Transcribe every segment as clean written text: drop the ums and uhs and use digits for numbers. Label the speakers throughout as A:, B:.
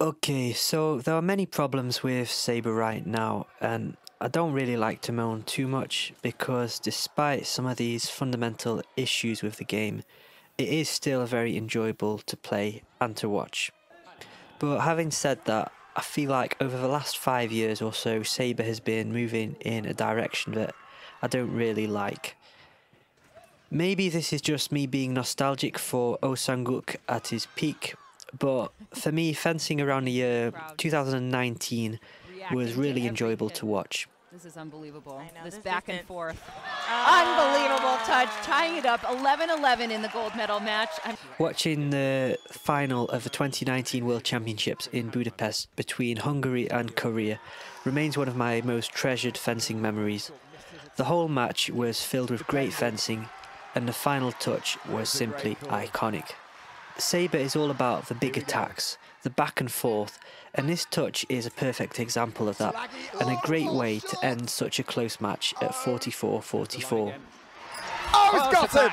A: Okay, so there are many problems with Sabre right now, and I don't really like to moan too much because despite some of these fundamental issues with the game, it is still very enjoyable to play and to watch. But having said that, I feel like over the last 5 years or so, Sabre has been moving in a direction that I don't really like. Maybe this is just me being nostalgic for Osanguk at his peak, but for me, fencing around the year 2019 was really enjoyable to watch.
B: This is unbelievable. This
C: is
B: back and
C: different.
B: forth. Unbelievable touch, tying it up 11-11 in the gold medal match.
A: Watching the final of the 2019 World Championships in Budapest between Hungary and Korea remains one of my most treasured fencing memories. The whole match was filled with great fencing, and the final touch was simply iconic. Sabre is all about the big attacks, the back and forth, and this touch is a perfect example of that, and a great way to end such a close match at 44-44.
D: Oh, he's got it!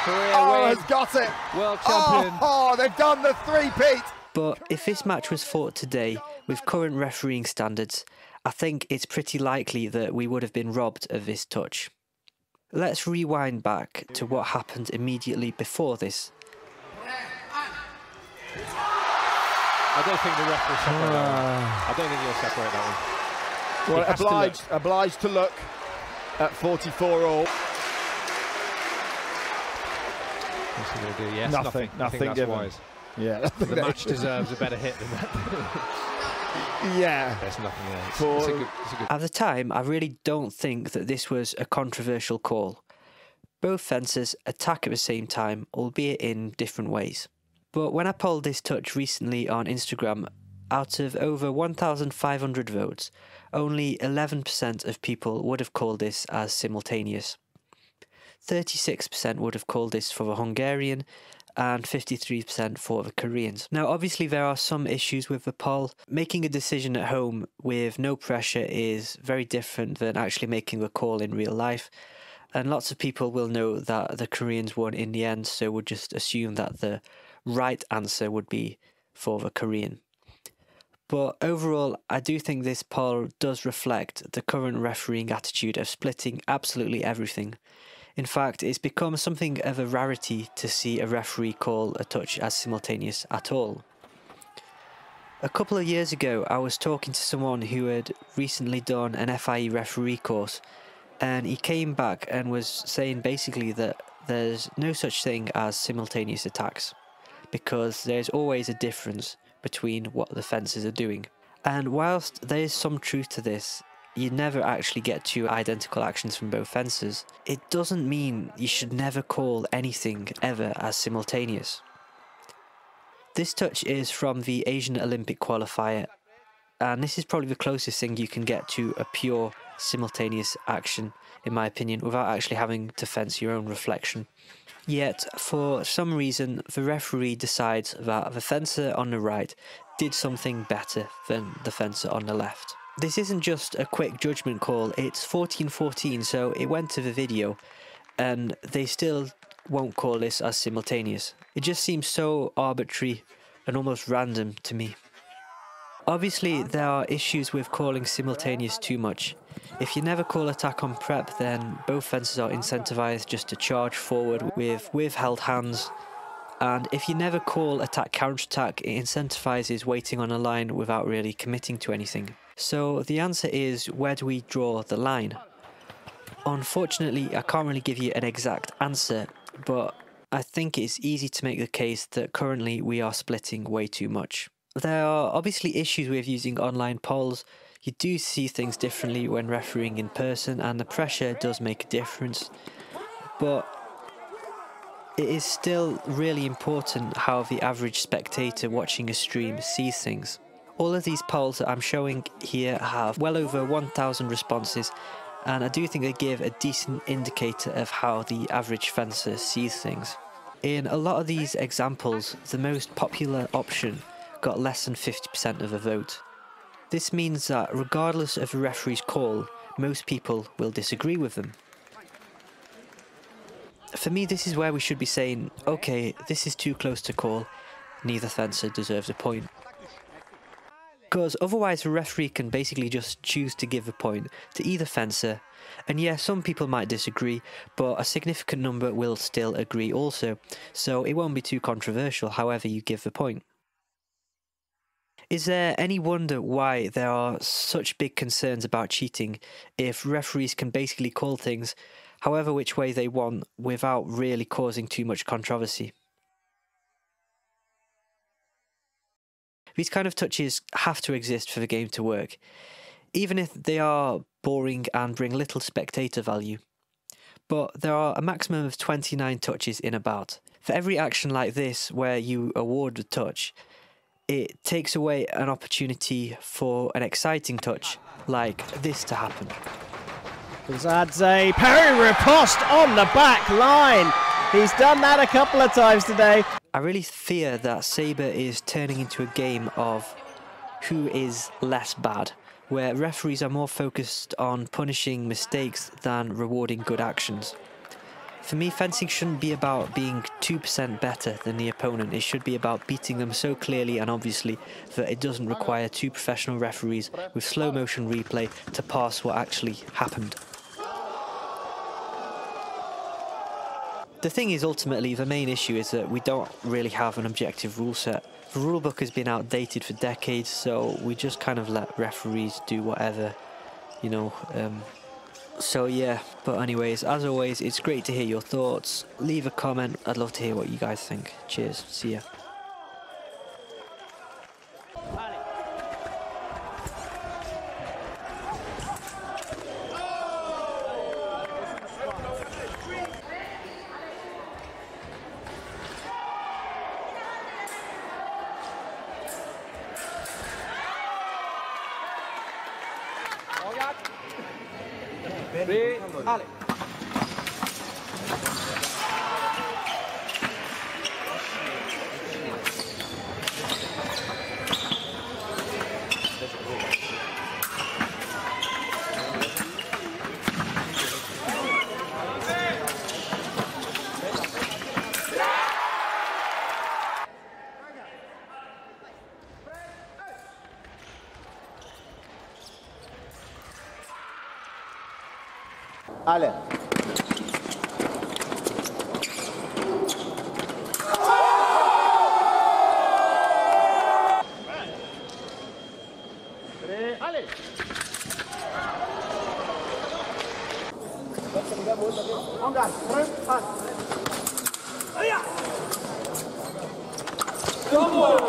E: Korea
D: He's got it!
E: World champion.
D: Oh, they've done the three-peat!
A: But if this match was fought today, with current refereeing standards, I think it's pretty likely that we would have been robbed of this touch. Let's rewind back to what happened immediately before this.
E: I don't think the ref will separate that one. I don't think he'll separate that one.
D: Well, obliged to look at 44 all.
E: What's he going to do? Yes,
D: Nothing
E: I think that's
D: given.
E: wise.
D: Yeah.
E: The match deserves a better hit than that.
D: Yeah.
E: There's nothing there. It's a good.
A: At the time, I really don't think that this was a controversial call. Both fencers attack at the same time, albeit in different ways. But when I polled this touch recently on Instagram, out of over 1,500 votes, only 11% of people would have called this as simultaneous. 36% would have called this for the Hungarian, and 53% for the Koreans. Now obviously there are some issues with the poll. Making a decision at home with no pressure is very different than actually making the call in real life, and lots of people will know that the Koreans won in the end, so would just assume that the right answer would be for the Korean. But overall, I do think this poll does reflect the current refereeing attitude of splitting absolutely everything. In fact, it's become something of a rarity to see a referee call a touch as simultaneous at all. A couple of years ago, I was talking to someone who had recently done an FIE referee course, and he came back and was saying basically that there's no such thing as simultaneous attacks, because there's always a difference between what the fencers are doing. And whilst there is some truth to this, you never actually get two identical actions from both fencers, it doesn't mean you should never call anything ever as simultaneous. This touch is from the Asian Olympic qualifier, and this is probably the closest thing you can get to a pure simultaneous action, in my opinion, without actually having to fence your own reflection. Yet, for some reason, the referee decides that the fencer on the right did something better than the fencer on the left. This isn't just a quick judgment call, it's 14-14, so it went to the video, and they still won't call this as simultaneous. It just seems so arbitrary and almost random to me. Obviously, there are issues with calling simultaneous too much. If you never call attack on prep, then both fencers are incentivized just to charge forward with held hands. And if you never call attack counter-attack, it incentivizes waiting on a line without really committing to anything. So the answer is, where do we draw the line? Unfortunately, I can't really give you an exact answer, but I think it's easy to make the case that currently we are splitting way too much. There are obviously issues with using online polls. You do see things differently when refereeing in person, and the pressure does make a difference. But it is still really important how the average spectator watching a stream sees things. All of these polls that I'm showing here have well over 1,000 responses, and I do think they give a decent indicator of how the average fencer sees things. In a lot of these examples, the most popular option got less than 50% of the vote. This means that regardless of the referee's call, most people will disagree with them. For me, this is where we should be saying, okay, this is too close to call, neither fencer deserves a point. because otherwise the referee can basically just choose to give a point to either fencer. And yeah, some people might disagree, but a significant number will still agree also, so it won't be too controversial however you give the point. Is there any wonder why there are such big concerns about cheating if referees can basically call things however which way they want without really causing too much controversy? These kind of touches have to exist for the game to work, even if they are boring and bring little spectator value. But there are a maximum of 29 touches in a bout. For every action like this where you award a touch, it takes away an opportunity for an exciting touch like this to happen.
C: Zadze, parry riposte on the back line. He's done that a couple of times today.
A: I really fear that Sabre is turning into a game of who is less bad, where referees are more focused on punishing mistakes than rewarding good actions. For me, fencing shouldn't be about being 2% better than the opponent. It should be about beating them so clearly and obviously that it doesn't require two professional referees with slow motion replay to pass what actually happened. The thing is, ultimately, the main issue is that we don't really have an objective rule set. The rulebook has been outdated for decades, so we just kind of let referees do whatever, you know. So yeah, but anyways, as always, it's great to hear your thoughts. Leave a comment, I'd love to hear what you guys think. Cheers, see ya.
E: Allez.
D: Allez. Allez. Engage.